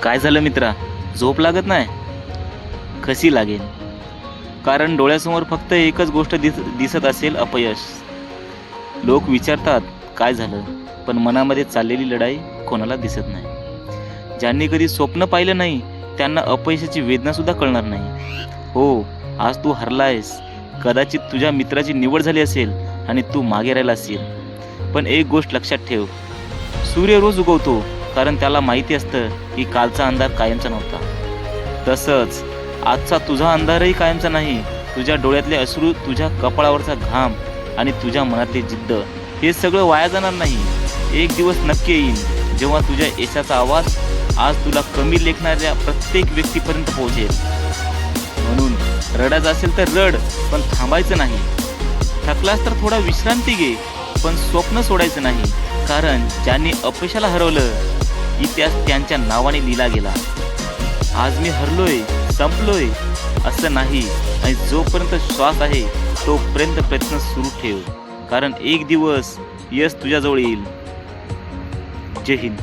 काय झालं मित्रा, झोप लागत नाही? कशी लागेल? कारण डोळ्यासमोर फक्त एकच गोष्ट दिसत असेल, अपयश. लोक विचारतात काय झालं, पण मनामध्ये चाललेली लढाई कोणाला दिसत नाही. ज्यांनी कधी स्वप्न पाहिलं नाही त्यांना अपयशाची वेदना सुद्धा कळणार नाही. हो, आज तू हरलायस. कदाचित तुझ्या मित्राची निवड झाली असेल आणि तू मागे राहिला असेल. पण एक गोष्ट लक्षात ठेव, सूर्य रोज उगवतो, कारण त्याला माहिती असतं की कालचा अंधार कायमचा नव्हता. तसंच आजचा तुझा अंधारही कायमचा नाही. तुझ्या डोळ्यातले अश्रू, तुझ्या कपाळावरचा घाम आणि तुझ्या मनातली जिद्द, हे सगळं वाया जाणार नाही. एक दिवस नक्की येईल जेव्हा तुझ्या यशाचा आवाज आज तुला कमी लेखणाऱ्या प्रत्येक व्यक्तीपर्यंत पोहोचेल. म्हणून रडायचं असेल तर रड, पण थांबायचं नाही. थकलास तर थोडा विश्रांती घे, पण स्वप्न सोडायचं नाही. कारण ज्यांनी अपयशाला हरवलं, इतिहास त्यांच्या नावाने लिहिला गेला. आज मी हरलोय, संपलोय असं नाही. आणि जोपर्यंत श्वास आहे तोपर्यंत प्रयत्न सुरू ठेव, कारण एक दिवस यश तुझ्याजवळ येईल. जय हिंद.